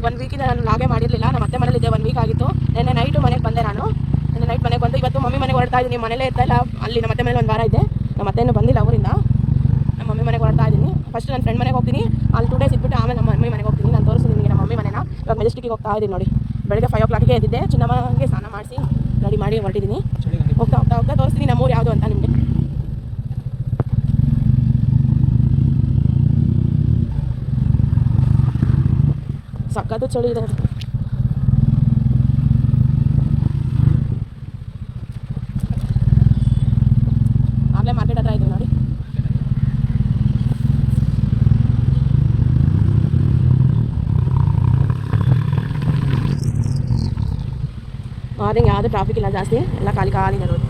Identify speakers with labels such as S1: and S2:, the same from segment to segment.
S1: 1 ವೀಕಿಂದ ನಾನು ಲಾಗೇ ಮಾಡಿರಲಿಲ್ಲ. ನಮ್ಮ ಅತ್ತೆ ಮನೇಲಿದ್ದೆ, 1 ವೀಕ್ ಆಗಿತ್ತು. ನೆನ್ನೆ ನೈಟು ಮನೆಗೆ ಬಂದೆ ನಾನು. ನೆನ್ನೆ ನೈಟ್ ಮನೆಗೆ ಬಂದು ಇವತ್ತು ಮಮ್ಮಿ ಮನೆಗೆ ಹೊರಡ್ತಾ ಇದ್ದೀನಿ. ಮನೇಲೇ ಇರ್ತಾ ಇಲ್ಲ, ಅಲ್ಲಿ ನಮ್ಮ ಅತ್ತೆ ಮನೇಲಿ 1 ವಾರ ಇದ್ದೆ. ನಮ್ಮ ಅತ್ತೆನೂ ಬಂದಿಲ್ಲ ಅವರಿಂದ. ನಮ್ಮ ಮಮ್ಮಿ ಮನೆಗೆ ಹೊರಡ್ತಾ ಇದ್ದೀನಿ. ಫಸ್ಟ್ ನನ್ನ ಫ್ರೆಂಡ್ ಮನೆಗೆ ಹೋಗ್ತೀನಿ, ಅಲ್ಲಿ 2 ಡೇಸ್ ಇಟ್ಬಿಟ್ಟು ಆಮೇಲೆ ನಮ್ಮ ಮಮ್ಮಿ ಮನೆಗೆ ಹೋಗ್ತೀನಿ. ನಾನು ತೋರಿಸ್ತೀನಿ ನಿಮಗೆ ನಮ್ಮ ಮಮ್ಮಿ ಮನೆನ. ಇವಾಗ ಮೆಜೆಸ್ಟಿಕ್ಗೆ ಹೋಗ್ತಾ ಇದ್ದೀನಿ ನೋಡಿ. ಬೆಳಗ್ಗೆ 5 o'clockಗೆ ಎದ್ದಿದ್ದೆ, ಚಿನ್ನಮ್ಮಗೆ ಸ್ನಾನ ಮಾಡಿಸಿ ರೆಡಿ ಮಾಡಿ ಹೊರಟಿದ್ದೀನಿ. ಹೋಗ್ತಾ ಹೋಗ್ತಾ ಹೋಗ್ತಾ ತೋರಿಸ್ತೀನಿ ನಮ್ಮೂರು ಯಾವುದು ಅಂತ ನಿಮಗೆ. ಸಕ್ಕತ್ತು ಚಳಿ ಇದೆ. ಆಗಲೇ ಮಾರ್ಕೆಟ್ ಹತ್ರ ಇದ್ದೀವಿ ನೋಡಿ. ಮಾರ್ನಿಂಗ್ ಯಾವುದು ಟ್ರಾಫಿಕ್ ಇಲ್ಲ ಜಾಸ್ತಿ, ಎಲ್ಲ ಖಾಲಿ ಖಾಲಿದೆ ನೋಡಿ.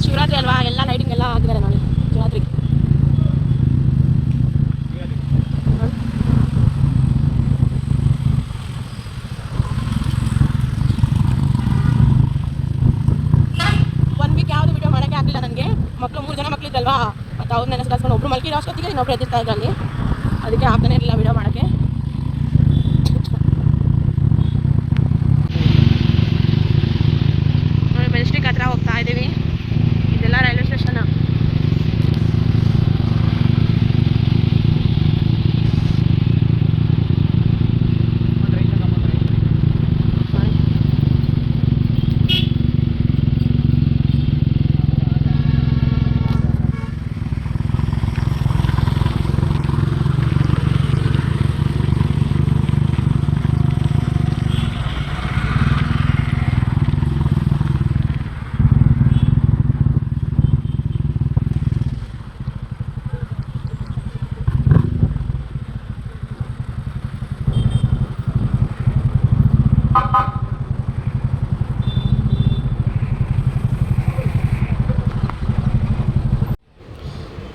S1: ಶಿವರಾತ್ರಿ ಅಲ್ವಾ, ಎಲ್ಲ ಲೈಟಿಂಗ್ ಎಲ್ಲ ಹಾಕಿದ್ದಾರೆ ನೋಡಿ ಶಿವರಾತ್ರಿಗೆ. ಮಕ್ಕಳು 3 ಜನ ಮಕ್ಕಳಿದ್ದಲ್ವಾ, ಮತ್ತು ಅವ್ರನ್ನ ನೆನೆಸ್ಕೊಂಡು ಒಬ್ರು ಮಲ್ಕಿರೋ ಅಷ್ಟೊತ್ತಿಗೆ ಇನ್ನೊಬ್ರು ಎದ್ದಿರ್ತಾ ಇದ್ದರು ಅಲ್ಲಿ. ಅದಕ್ಕೆ ಆಗ್ತಾನೆ ಇರಲಿಲ್ಲ ವಿಡಿಯೋ ಮಾಡೋಕ್ಕೆ. ನೋಡಿ ಮೆಜೆಸ್ಟಿಕ್ ಹತ್ರ ಹೋಗ್ತಾ ಇದ್ದೀವಿ. ಇದೆಲ್ಲ ರೈಲ್ವೆ ಸ್ಟೇಷನ್.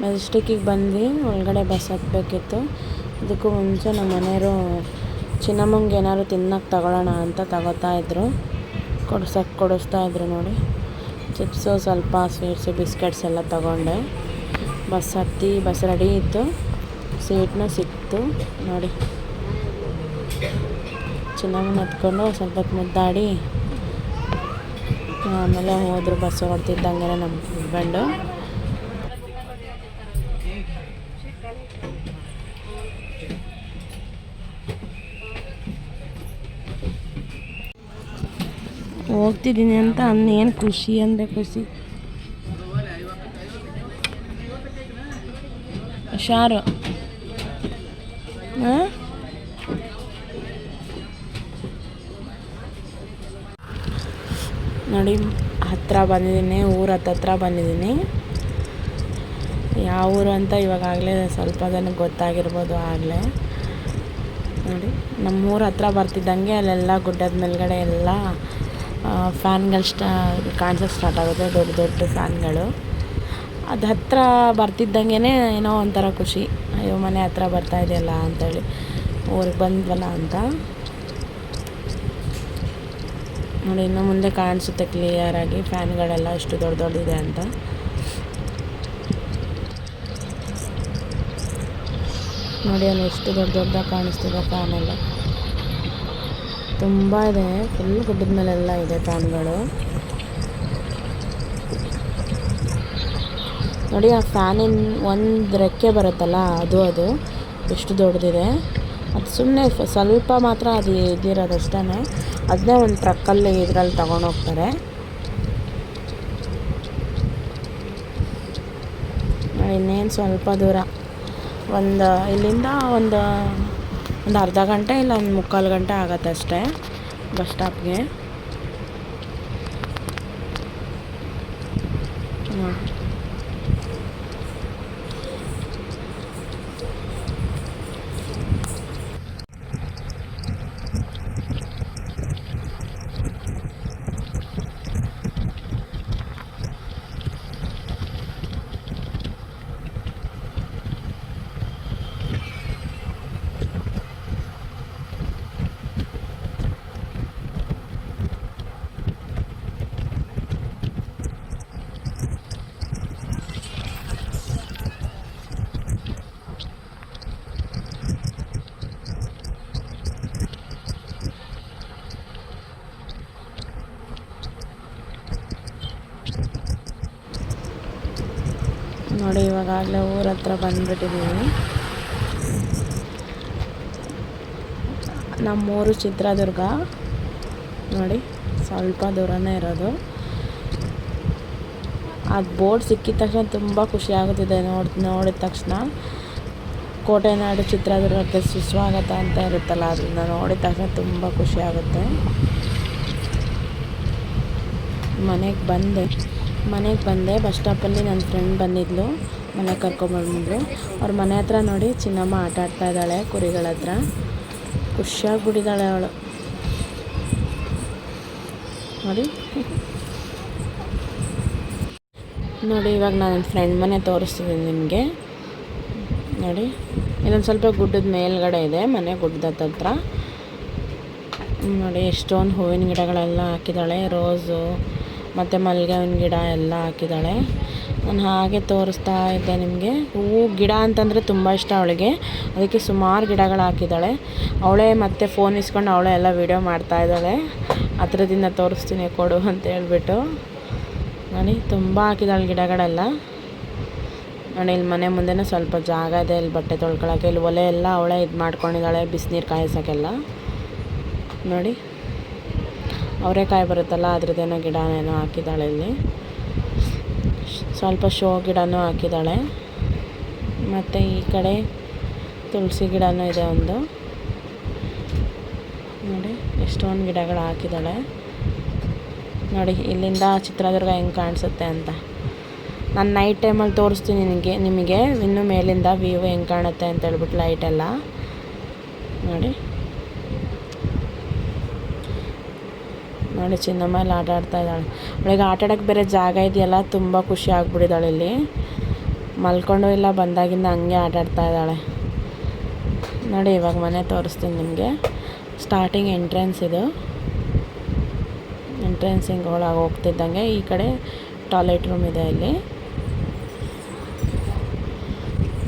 S1: ಮೆಜೆಸ್ಟಿಕ್ಕಿಗೆ ಬಂದ್ವಿ. ಒಳಗಡೆ ಬಸ್ ಹತ್ತಬೇಕಿತ್ತು. ಅದಕ್ಕೂ ಮುಂಚೆ ನಮ್ಮ ಮನೆಯವರು ಚಿನ್ನಮ್ಮಂಗೆ ಏನಾದ್ರು ತಿನ್ನಕ್ಕೆ ತಗೊಳ್ಳೋಣ ಅಂತ ತಗೋತಾಯಿದ್ರು. ಕೊಡಿಸ್ತಾಯಿದ್ರು ನೋಡಿ. ಚಿಪ್ಸು, ಸ್ವಲ್ಪ ಸ್ವೀಟ್ಸು, ಬಿಸ್ಕೆಟ್ಸ್ ಎಲ್ಲ ತಗೊಂಡೆ. ಬಸ್ ಹತ್ತಿ, ಬಸ್ ರೆಡಿ ಇತ್ತು, ಸೀಟ್ನೂ ಸಿಕ್ತು ನೋಡಿ. ಚಿನ್ನಮ್ಮನ ಹತ್ಕೊಂಡು ಸ್ವಲ್ಪ ಹೊತ್ತು ಮುದ್ದಾಡಿ ಆಮೇಲೆ ಹೋದರು. ಬಸ್ ಹೊರಡ್ತಿದ್ದಂಗೆ ನಮ್ಮ ಹಸ್ಬೆಂಡು. ಹೋಗ್ತಿದ್ದೀನಿ ಅಂತ ಏನು ಖುಷಿ ಅಂದರೆ ಖುಷಿ. ಹುಷಾರು. ನೋಡಿ ಹತ್ತಿರ ಬಂದಿದ್ದೀನಿ, ಊರ ಹತ್ರ ಬಂದಿದ್ದೀನಿ. ಯಾವ ಊರು ಅಂತ ಇವಾಗಲೇ ಸ್ವಲ್ಪ ಜನಕ್ಕೆ ಗೊತ್ತಾಗಿರ್ಬೋದು. ಆಗಲೇ ನೋಡಿ ನಮ್ಮೂರ ಹತ್ರ ಬರ್ತಿದ್ದಂಗೆ ಅಲ್ಲೆಲ್ಲ ಗುಡ್ಡದ ಮೇಲ್ಗಡೆ ಎಲ್ಲ ಫ್ಯಾನ್ಗಳು ಕಾಣಿಸೋಕ್ಕೆ ಸ್ಟಾರ್ಟ್ ಆಗುತ್ತೆ, ದೊಡ್ಡ ದೊಡ್ಡ ಫ್ಯಾನ್ಗಳು. ಅದು ಹತ್ತಿರ ಬರ್ತಿದ್ದಂಗೆ ಏನೋ ಒಂಥರ ಖುಷಿ, ಅಯ್ಯೋ ಮನೆ ಹತ್ರ ಬರ್ತಾ ಇದೆಯಲ್ಲ ಅಂಥೇಳಿ, ಊರಿಗೆ ಬಂದ್ವಲ್ಲ ಅಂತ. ನೋಡಿ ಇನ್ನು ಮುಂದೆ ಕಾಣಿಸುತ್ತೆ ಕ್ಲಿಯರಾಗಿ ಫ್ಯಾನ್ಗಳೆಲ್ಲ ಎಷ್ಟು ದೊಡ್ಡ ದೊಡ್ಡದಿದೆ ಅಂತ. ನೋಡಿ ಅಲ್ಲಿ ಎಷ್ಟು ದೊಡ್ಡ ದೊಡ್ಡದಾಗಿ ಕಾಣಿಸ್ತಿದೆ ಫ್ಯಾನೆಲ್ಲ. ತುಂಬ ಇದೆ, ಫುಲ್ ಗುಡ್ಡದ ಮೇಲೆಲ್ಲ ಇದೆ ಫ್ಯಾನ್ಗಳು. ನೋಡಿ ಆ ಫ್ಯಾನಿನ ಒಂದು ರೆಕ್ಕೆ ಬರುತ್ತಲ್ಲ, ಅದು ಎಷ್ಟು ದೊಡ್ಡದಿದೆ. ಅದು ಸುಮ್ಮನೆ ಸ್ವಲ್ಪ ಮಾತ್ರ ಅದು ಇದಿರೋದಷ್ಟೇ. ಅದನ್ನೇ ಒಂದು ಟ್ರಕ್ಕಲ್ಲಿ ಇದರಲ್ಲಿ ತಗೊಂಡೋಗ್ತಾರೆ. ಇನ್ನೇನು ಸ್ವಲ್ಪ ದೂರ, ಇಲ್ಲಿಂದ ಒಂದು ಅರ್ಧ ಗಂಟೆ ಇಲ್ಲ ಒಂದು 3/4 ಗಂಟೆ ಆಗುತ್ತೆ ಅಷ್ಟೇ ಬಸ್ ಸ್ಟಾಪ್ಗೆ. ನೋಡಿ ಇವಾಗಲೇ ಊರ ಹತ್ರ ಬಂದುಬಿಟ್ಟಿದ್ದೀವಿ. ನಮ್ಮೂರು ಚಿತ್ರದುರ್ಗ ನೋಡಿ, ಸ್ವಲ್ಪ ದೂರನೇ ಇರೋದು. ಅದು ಬೋರ್ಡ್ ಸಿಕ್ಕಿದ ತಕ್ಷಣ ತುಂಬ ಖುಷಿ ಆಗುತ್ತಿದೆ. ನೋಡಿದ ತಕ್ಷಣ ಕೋಟೆನಾಡು ಚಿತ್ರದುರ್ಗಕ್ಕೆ ಸುಸ್ವಾಗತ ಅಂತ ಇರುತ್ತಲ್ಲ, ಅದನ್ನು ನೋಡಿದ ತಕ್ಷಣ ತುಂಬ ಖುಷಿ ಆಗುತ್ತೆ. ಮನೆಗೆ ಬಂದೆ ಬಸ್ ಸ್ಟಾಪಲ್ಲಿ ನನ್ನ ಫ್ರೆಂಡ್ ಬಂದಿದ್ಲು, ಮನೆಗೆ ಕರ್ಕೊಂಬಂದಿದ್ರು. ಅವ್ರ ಮನೆ ಹತ್ರ ನೋಡಿ ಚಿನ್ನಮ್ಮ ಆಟ ಆಡ್ತಾ ಇದ್ದಾಳೆ ಕುರಿಗಳ ಹತ್ರ. ಖುಷಿಯಾಗಿಬಿಟ್ಟಿದ್ದಾಳೆ ಅವಳು ನೋಡಿ. ಇವಾಗ ನಾನು ನನ್ನ ಫ್ರೆಂಡ್ ಮನೆ ತೋರಿಸ್ತಿದ್ದೀನಿ ನಿಮಗೆ. ನೋಡಿ, ಇದೊಂದು ಸ್ವಲ್ಪ ಗುಡ್ಡದ ಮೇಲ್ಗಡೆ ಇದೆ ಮನೆ, ಗುಡ್ಡದ ಹತ್ರ. ನೋಡಿ ಎಷ್ಟೊಂದು ಹೂವಿನ ಗಿಡಗಳೆಲ್ಲ ಹಾಕಿದ್ದಾಳೆ, ರೋಸು ಮತ್ತು ಮಲ್ಲಿಗೆ ಹೂವಿನ ಗಿಡ ಎಲ್ಲ ಹಾಕಿದ್ದಾಳೆ. ನಾನು ಹಾಗೆ ತೋರಿಸ್ತಾ ಇದ್ದೆ ನಿಮಗೆ. ಹೂವು ಗಿಡ ಅಂತಂದರೆ ತುಂಬ ಇಷ್ಟ ಅವಳಿಗೆ, ಅದಕ್ಕೆ ಸುಮಾರು ಗಿಡಗಳು ಹಾಕಿದ್ದಾಳೆ. ಅವಳೇ ಮತ್ತೆ ಫೋನ್ ಇಸ್ಕೊಂಡು ಅವಳೇ ಎಲ್ಲ ವೀಡಿಯೋ ಮಾಡ್ತಾಯಿದ್ದಾಳೆ. ಹತ್ರದಿಂದ ತೋರಿಸ್ತೀನಿ ಕೊಡು ಅಂತ ಹೇಳ್ಬಿಟ್ಟು. ನೋಡಿ ತುಂಬ ಹಾಕಿದ್ದಾಳೆ ಗಿಡಗಳೆಲ್ಲ. ನೋಡಿ ಇಲ್ಲಿ ಮನೆ ಮುಂದೆನೂ ಸ್ವಲ್ಪ ಜಾಗ ಇದೆ, ಇಲ್ಲಿ ಬಟ್ಟೆ ತೊಳ್ಕೊಳಕ್ಕೆ. ಇಲ್ಲಿ ಒಲೆ ಎಲ್ಲ ಅವಳೇ ಇದು ಮಾಡ್ಕೊಂಡಿದ್ದಾಳೆ, ಬಿಸಿನೀರು ಕಾಯಿಸೋಕ್ಕೆಲ್ಲ. ನೋಡಿ ಅವರೆಕಾಯಿ ಬರುತ್ತಲ್ಲ ಅದ್ರದ್ದೇನೋ ಗಿಡನೇನೋ ಹಾಕಿದ್ದಾಳೆ. ಇಲ್ಲಿ ಸ್ವಲ್ಪ ಶೋ ಗಿಡನೂ ಹಾಕಿದ್ದಾಳೆ. ಮತ್ತು ಈ ಕಡೆ ತುಳಸಿ ಗಿಡನೂ ಇದೆ ಒಂದು. ನೋಡಿ ಎಷ್ಟೊಂದು ಗಿಡಗಳು ಹಾಕಿದ್ದಾಳೆ. ನೋಡಿ ಇಲ್ಲಿಂದ ಚಿತ್ರದುರ್ಗ ಹೆಂಗೆ ಕಾಣಿಸುತ್ತೆ ಅಂತ ನಾನು ನೈಟ್ ಟೈಮಲ್ಲಿ ತೋರಿಸ್ತೀನಿ ನಿಮಗೆ ಇನ್ನೂ ಮೇಲಿಂದ ವ್ಯೂ ಹೆಂಗೆ ಕಾಣುತ್ತೆ ಅಂತ ಹೇಳ್ಬಿಟ್ಟು ಲೈಟೆಲ್ಲ. ನೋಡಿ ಚಿನ್ನಮ್ಮ ಎಲ್ಲ ಆಟ ಆಡ್ತಾ ಇದ್ದಾಳೆ. ಅವಳಿಗೆ ಆಟ ಆಡೋಕ್ಕೆ ಬೇರೆ ಜಾಗ ಇದೆಯಲ್ಲ, ತುಂಬ ಖುಷಿ ಆಗ್ಬಿಟ್ಟಿದ್ದಾಳೆ. ಇಲ್ಲಿ ಮಲ್ಕೊಂಡು ಇಲ್ಲ ಬಂದಾಗಿಂದ ಹಂಗೆ ಆಟ ಆಡ್ತಾ ಇದ್ದಾಳೆ. ನೋಡಿ ಇವಾಗ ಮನೆ ತೋರಿಸ್ತೀನಿ ನಿಮಗೆ. ಸ್ಟಾರ್ಟಿಂಗ್ ಎಂಟ್ರೆನ್ಸ್ ಇದು. ಎಂಟ್ರೆನ್ಸ್ ಹಿಂಗೆ ಒಳಗೆ ಹೋಗ್ತಿದ್ದಂಗೆ ಈ ಕಡೆ ಟಾಯ್ಲೆಟ್ ರೂಮ್ ಇದೆ ಇಲ್ಲಿ.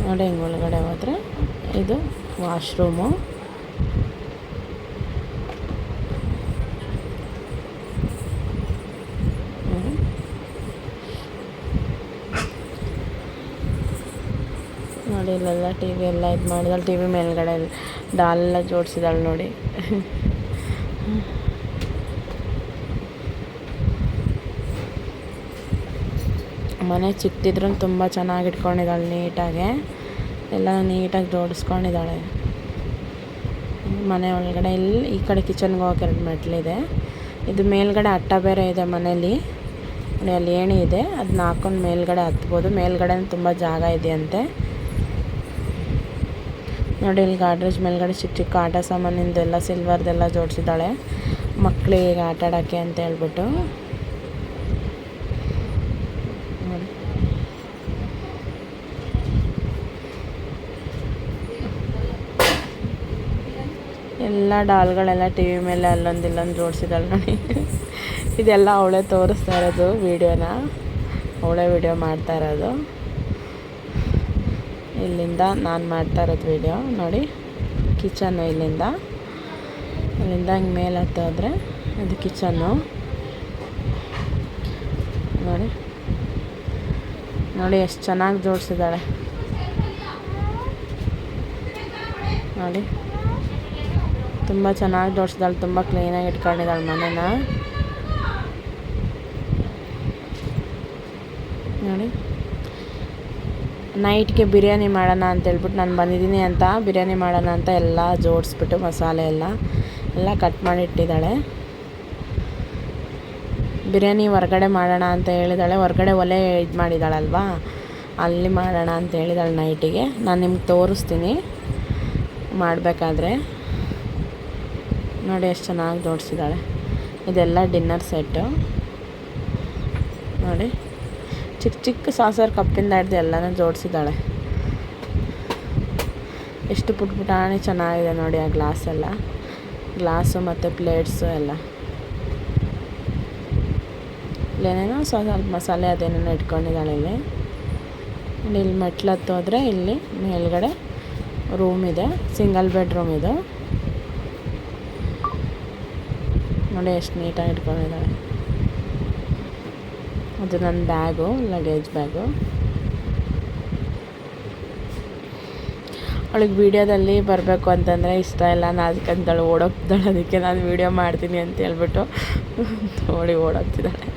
S1: ನೋಡಿ ಹಿಂಗೆ ಒಳಗಡೆ ಹೋದರೆ ಇದು ವಾಶ್ರೂಮು. ನೋಡಿ ಇಲ್ಲೆಲ್ಲ ಟಿ ವಿ ಎಲ್ಲ ಇದು ಮಾಡಿದಾಳೆ. ಟಿ ವಿ ಮೇಲ್ಗಡೆ ಡಾಲೆಲ್ಲ ಜೋಡಿಸಿದಾಳೆ ನೋಡಿ. ಮನೆ ಚಿಕ್ಕದಿದ್ರೂ ತುಂಬ ಚೆನ್ನಾಗಿ ಇಟ್ಕೊಂಡಿದ್ದಾಳೆ, ನೀಟಾಗೆ ಎಲ್ಲ ನೀಟಾಗಿ ಜೋಡಿಸ್ಕೊಂಡಿದ್ದಾಳೆ. ಮನೆ ಒಳಗಡೆ ಇಲ್ಲಿ ಈ ಕಡೆ ಕಿಚನ್ಗೆ ಹೋಗೋಕೆ 2 ಮೆಟ್ಲಿದೆ. ಇದು ಮೇಲ್ಗಡೆ ಅಟ್ಟ ಬೇರೆ ಇದೆ ಮನೇಲಿ. ನೋಡಿ ಅಲ್ಲಿ ಏಣಿ ಇದೆ, ಅದನ್ನ ಹಾಕ್ಕೊಂಡು ಮೇಲ್ಗಡೆ ಹತ್ಬೋದು. ಮೇಲ್ಗಡೆ ತುಂಬ ಜಾಗ ಇದೆಯಂತೆ. ನೋಡಿ ಇಲ್ಲಿ ಗಾಡ್ರೇಜ್ ಮೇಲ್ಗಡೆ ಚಿಕ್ಕ ಚಿಕ್ಕ ಆಟ ಸಾಮಾನಿಂದೆಲ್ಲ ಸಿಲ್ವರ್ದೆಲ್ಲ ಜೋಡಿಸಿದ್ದಾಳೆ, ಮಕ್ಕಳಿಗೆ ಆಟ ಆಡೋಕ್ಕೆ ಅಂತ ಹೇಳ್ಬಿಟ್ಟು. ಎಲ್ಲ ಡಾಲ್ಗಳೆಲ್ಲ ಟಿ ವಿ ಮೇಲೆ ಅಲ್ಲೊಂದು ಜೋಡಿಸಿದಾಳೆ ನೋಡಿ. ಇದೆಲ್ಲ ಅವಳೇ ತೋರಿಸ್ತಾ ಇರೋದು ವೀಡಿಯೋನ, ಅವಳೇ ವೀಡಿಯೋ ಮಾಡ್ತಾ ಇರೋದು. ಇಲ್ಲಿಂದ ನಾನು ಮಾಡ್ತಾ ಇರೋದು ವೀಡಿಯೋ. ನೋಡಿ ಕಿಚನ್ನು ಅಲ್ಲಿಂದ ಹಿಂಗೆ ಮೇಲೆ ಹತ್ತೋದ್ರೆ ಅದು ಕಿಚನ್ನು. ನೋಡಿ ಎಷ್ಟು ಚೆನ್ನಾಗಿ ಜೋಡಿಸಿದ್ದಾಳೆ ನೋಡಿ. ತುಂಬ ಚೆನ್ನಾಗಿ ಜೋಡಿಸಿದಾಳೆ, ತುಂಬ ಕ್ಲೀನಾಗಿ ಇಟ್ಕೊಂಡಿದ್ದಾಳೆ ಮನೇನ. ನೋಡಿ ನೈಟ್ಗೆ ಬಿರಿಯಾನಿ ಮಾಡೋಣ ಅಂತೇಳ್ಬಿಟ್ಟು ನಾನು ಬಂದಿದ್ದೀನಿ ಅಂತ ಬಿರಿಯಾನಿ ಮಾಡೋಣ ಅಂತ ಎಲ್ಲ ಜೋಡಿಸ್ಬಿಟ್ಟು ಮಸಾಲೆ ಎಲ್ಲ ಕಟ್ ಮಾಡಿ ಇಟ್ಟಿದ್ದಾಳೆ. ಬಿರಿಯಾನಿ ಹೊರ್ಗಡೆ ಮಾಡೋಣ ಅಂತ ಹೇಳಿದಾಳೆ. ಹೊರ್ಗಡೆ ಒಲೆ ಇದು ಮಾಡಿದ್ದಾಳಲ್ವಾ, ಅಲ್ಲಿ ಮಾಡೋಣ ಅಂತ ಹೇಳಿದಾಳೆ ನೈಟಿಗೆ. ನಾನು ನಿಮ್ಗೆ ತೋರಿಸ್ತೀನಿ ಮಾಡಬೇಕಾದ್ರೆ. ನೋಡಿ ಎಷ್ಟು ಚೆನ್ನಾಗಿ ಜೋಡಿಸಿದ್ದಾಳೆ. ಇದೆಲ್ಲ ಡಿನ್ನರ್ ಸೆಟ್ಟು. ನೋಡಿ ಚಿಕ್ಕ ಚಿಕ್ಕ ಸಾಸರ್ ಕಪ್ಪಿಂದ ಹಿಡ್ದು ಎಲ್ಲನೂ ಜೋಡಿಸಿದ್ದಾಳೆ. ಎಷ್ಟು ಪುಟ್ಪುಟಾಣಿ ಚೆನ್ನಾಗಿದೆ ನೋಡಿ. ಆ ಗ್ಲಾಸು ಮತ್ತು ಪ್ಲೇಟ್ಸು ಎಲ್ಲ ಇಲ್ಲೇನೇನೋ ಸ್ವಲ್ಪ ಮಸಾಲೆ ಅದೇನೇನೋ ಇಟ್ಕೊಂಡಿದ್ದಾಳೆ ಇಲ್ಲಿ. ಇಲ್ಲಿ ಮೆಟ್ಲು ಹತ್ತೋದ್ರೆ ಇಲ್ಲಿ ಮೇಲ್ಗಡೆ ರೂಮ್ ಇದೆ, ಸಿಂಗಲ್ ಬೆಡ್ರೂಮ್ ಇದು. ನೋಡಿ ಎಷ್ಟು ನೀಟಾಗಿ ಇಟ್ಕೊಂಡಿದ್ದಾಳೆ. ಅದು ನನ್ನ ಬ್ಯಾಗು, ಲಗೇಜ್ ಬ್ಯಾಗು. ಅವಳಿಗೆ ವೀಡಿಯೋದಲ್ಲಿ ಬರಬೇಕು ಅಂತಂದರೆ ಇಷ್ಟ ಇಲ್ಲ, ನಾಚಿಕೊಂತಾಳೆ, ಓಡೋಗ್ತಾಳೆ. ಅದಕ್ಕೆ ನಾನು ವೀಡಿಯೋ ಮಾಡ್ತೀನಿ ಅಂತ ಹೇಳ್ಬಿಟ್ಟು ನೋಡಿ ಓಡೋಗ್ತಿದ್ದಾಳೆ.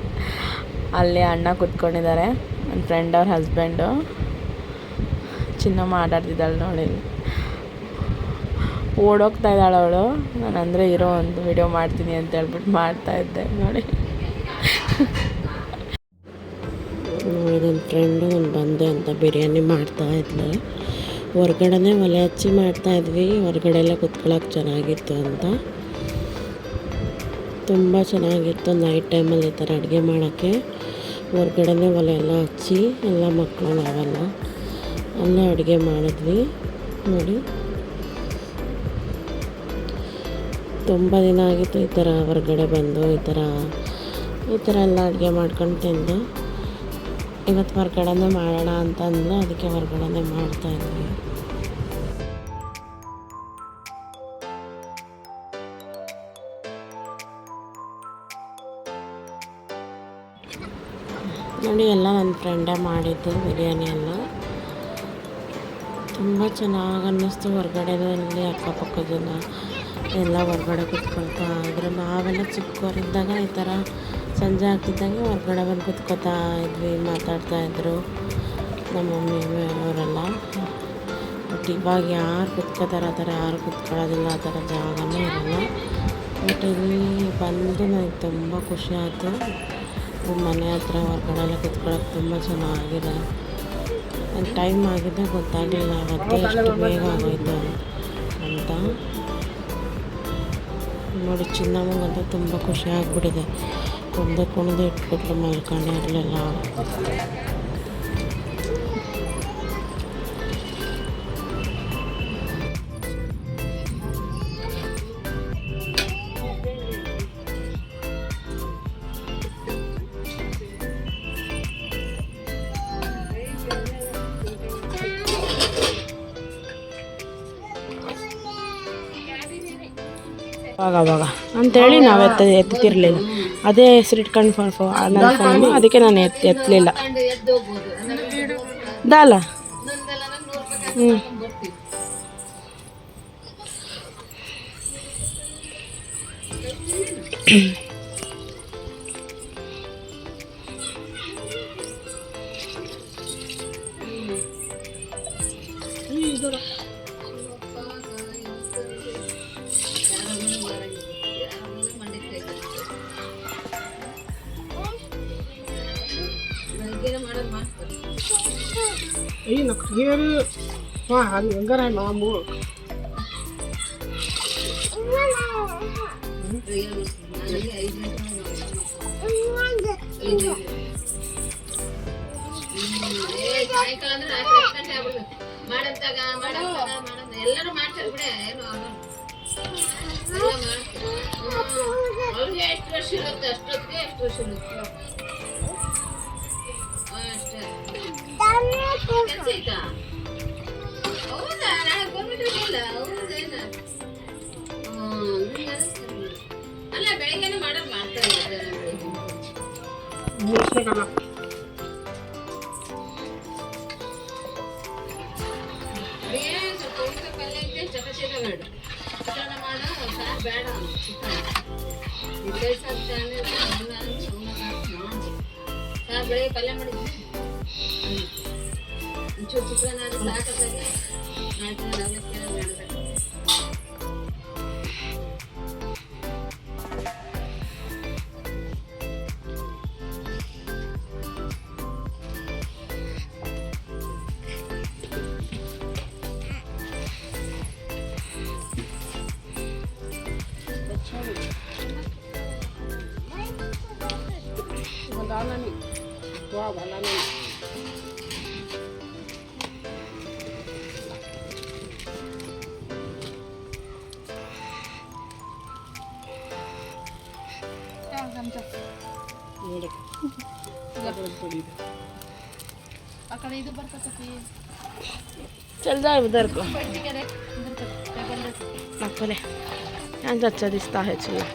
S1: ಅಲ್ಲಿ ಅಣ್ಣ ಕೂತ್ಕೊಂಡಿದ್ದಾರೆ, ನನ್ನ ಫ್ರೆಂಡ್ ಅವ್ರ ಹಸ್ಬೆಂಡು. ಚಿನ್ನಮ್ಮ ಆಟಾಡ್ತಿದ್ದಾಳೆ ನೋಡಿ, ಓಡೋಗ್ತಾ ಇದ್ದಾಳೆ ಅವಳು. ನಾನು ಅಂದರೆ ಇರೋ ಒಂದು ವೀಡಿಯೋ ಮಾಡ್ತೀನಿ ಅಂತ ಹೇಳ್ಬಿಟ್ಟು ಮಾಡ್ತಾಯಿದ್ದೆ ನೋಡಿ. ನನ್ನ ಫ್ರೆಂಡು ನಾನು ಬಂದೆ ಅಂತ ಬಿರಿಯಾನಿ ಮಾಡ್ತಾಯಿದ್ದೆ. ಹೊರ್ಗಡೆ ಒಲೆ ಹಚ್ಚಿ ಮಾಡ್ತಾಯಿದ್ವಿ, ಹೊರಗಡೆ ಎಲ್ಲ ಕುತ್ಕೊಳ್ಳೋಕೆ ಚೆನ್ನಾಗಿತ್ತು ಅಂತ. ತುಂಬ ಚೆನ್ನಾಗಿತ್ತು ನೈಟ್ ಟೈಮಲ್ಲಿ ಈ ಥರ ಅಡುಗೆ ಮಾಡೋಕ್ಕೆ. ಹೊರ್ಗಡೆ ಒಲೆ ಎಲ್ಲ ಹಚ್ಚಿ ಎಲ್ಲ ಮಕ್ಕಳು ನಾವೆಲ್ಲ ಅಲ್ಲೇ ಅಡುಗೆ ಮಾಡಿದ್ವಿ ನೋಡಿ. ತುಂಬ ದಿನ ಆಗಿತ್ತು ಈ ಥರ ಹೊರಗಡೆ ಬಂದು ಈ ಥರ ಎಲ್ಲ ಅಡುಗೆ ಮಾಡ್ಕೊಂಡು ತಿಂದು. ಇವತ್ತು ಹೊರಗಡೆ ಮಾಡೋಣ ಅಂತ ಅಂದು ಅದಕ್ಕೆ ಹೊರಗಡೆ ಮಾಡ್ತಾಯಿದ್ವಿ. ನೋಡಿ ಎಲ್ಲ ನನ್ನ ಫ್ರೆಂಡೇ ಮಾಡಿದ್ದು ಬಿರಿಯಾನಿ ಎಲ್ಲ. ತುಂಬ ಚೆನ್ನಾಗಿ ಅನ್ನಿಸ್ತು. ಹೊರಗಡೆಯಲ್ಲಿ ಅಕ್ಕಪಕ್ಕ ಜನ ಎಲ್ಲ ಹೊರಗಡೆ ಕುತ್ಕೊಳ್ತಾ ಇದ್ರು. ನಾವೆಲ್ಲ ಚಿಕ್ಕವರಿದ್ದಾಗ ಈ ಥರ ಸಂಜೆ ಆಗ್ತಿದ್ದಂಗೆ ಹೊರಗಡೆ ಬಂದು ಕುತ್ಕೋತಾ ಇದ್ವಿ, ಮಾತಾಡ್ತಾಯಿದ್ರು ನಮ್ಮ ಮಮ್ಮಿ ಅವರೆಲ್ಲ. ಬಟ್ ಇವಾಗ ಯಾರು ಕುತ್ಕೋತಾರೆ ಆ ಥರ ಯಾರು ಕುತ್ಕೊಳ್ಳೋದಿಲ್ಲ, ಆ ಥರ ಜಾಗನೇ ಇರಲ್ಲ. ಬಟ್ ಇಲ್ಲಿ ಬಂದು ನನಗೆ ತುಂಬ ಖುಷಿ ಆಯಿತು. ಮನೆ ಹತ್ರ ಹೊರಗಡೆ ಎಲ್ಲ ಕುತ್ಕೊಳ್ಳೋಕೆ ತುಂಬ ಚೆನ್ನಾಗಿದೆ. ಟೈಮ್ ಆಗಿದೆ ಗೊತ್ತಾಗಲಿಲ್ಲ ಅವತ್ತು ಎಷ್ಟು ಬೇಗ ಆಗೋಯ್ತು ಅಂತ. ನೋಡಿ ಚಿನ್ನಮ್ಮಂಗಂತೂ ತುಂಬ ಖುಷಿ ಆಗಿಬಿಟ್ಟಿದೆ. ಕುಣಿದು ಇಟ್ಬಿಟ್ಲು, ಮಲ್ಕೊಂಡೆ ಇರಲಿಲ್ಲ. ಆವಾಗ ಅಂತೇಳಿ ನಾವು ಎತ್ತಿರಲಿಲ್ಲ. ಅದೇ ಹೆಸರಿಟ್ಕೊಂಡು ನನ್ನ ಫೋನು, ಅದಕ್ಕೆ ನಾನು ಎತ್ತಲಿಲ್ಲ. ದಾಲ ಹ್ಞೂ
S2: ಎಲ್ಲರೂ ಮಾಡ್ತಾರೆ ಬಿಡ. ಏನು ಅವ್ರಿಗೆ ಎಷ್ಟು ವರ್ಷ ಇರುತ್ತೆ ಅಷ್ಟೊತ್ತಿಗೆ ಎಷ್ಟು ವರ್ಷ ಇರುತ್ತೆ ಅಷ್ಟೇ. ಕೆಲಸ ಆಯ್ತಾ? ಹೌದಾ? ನಾಳೆ ಬಂದ್ಬಿಟ್ಟಿಲ್ಲ. ಹೌದೇನ? ಅಲ್ಲ ಬೆಳಗ್ಗೆನೆ ಮಾಡೋದು ಮಾಡ್ತಾರೆ. ಚಪಾತಿ ಬೇಡ, ಚಿತ್ರಾನ್ನ ಮಾಡು, ಸಾರು ಬೇಡ, ಚಿತ್ರಾನ್ನ ಇಲ್ಲೇ ಸಾರು ಬೆಳಗ್ಗೆ ಪಲ್ಯ ಮಾಡಿದ್ವಿ. ಒಂಚೂರು ಚಿತ್ರಾನ್ನ ಅದು ಸಾಕಾಗಿ ಮಾಡ್ತೀನಿ. ಅವಲಕ್ಕಿ ಮಾಡಿದೆ.
S1: चल जाए उधर को पहले अच्छा दिखता है। चलिए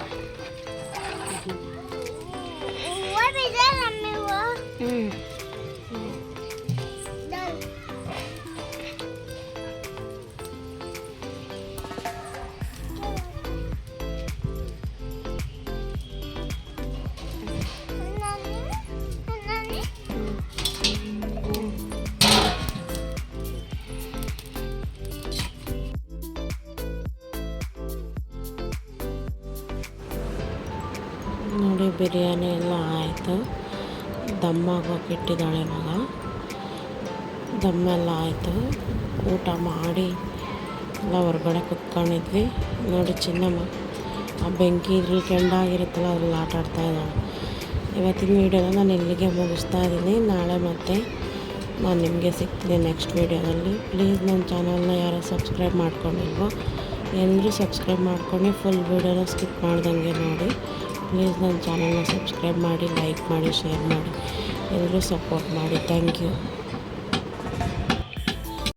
S3: ನೋಡಿ ಬಿರಿಯಾನಿ ಎಲ್ಲ ಆಯಿತು. ದಮ್ಮಾಗೋಕೆ ಇಟ್ಟಿದ್ದಾಳೆ ಇವಾಗ. ದಮ್ಮೆಲ್ಲ ಆಯಿತು. ಊಟ ಮಾಡಿ ಎಲ್ಲ ಹೊರ್ಗಡೆ ಕುತ್ಕೊಂಡಿದ್ವಿ. ನೋಡಿ ಚಿನ್ನಮ್ಮ ಆ ಬೆಂಕಿ ಇದ್ರಲ್ಲಿ ಕೆಂಡಾಗಿರುತ್ತಲ್ಲ ಅದ್ರಲ್ಲಿ ಆಟ ಆಡ್ತಾಯಿದ್ದಾಳೆ. ಇವತ್ತಿನ ವೀಡಿಯೋನ ನಾನು ಇಲ್ಲಿಗೆ ಮುಗಿಸ್ತಾ ಇದ್ದೀನಿ. ನಾಳೆ ಮತ್ತೆ ನಾನು ನಿಮಗೆ ಸಿಗ್ತೀನಿ ನೆಕ್ಸ್ಟ್ ವೀಡಿಯೋದಲ್ಲಿ. ಪ್ಲೀಸ್ ನನ್ನ ಚಾನಲ್ನ ಯಾರು ಸಬ್ಸ್ಕ್ರೈಬ್ ಮಾಡ್ಕೊಂಡಿಲ್ವೋ ಎಲ್ಲರೂ ಸಬ್ಸ್ಕ್ರೈಬ್ ಮಾಡ್ಕೊಂಡು ಫುಲ್ ವೀಡಿಯೋನ ಸ್ಕಿಪ್ ಮಾಡ್ದಂಗೆ ನೋಡಿ. ಪ್ಲೀಸ್ ನನ್ನ ಚಾನಲ್ನ ಸಬ್ಸ್ಕ್ರೈಬ್ ಮಾಡಿ, ಲೈಕ್ ಮಾಡಿ, ಶೇರ್ ಮಾಡಿ, ಎಲ್ಲರೂ ಸಪೋರ್ಟ್ ಮಾಡಿ. Thank you.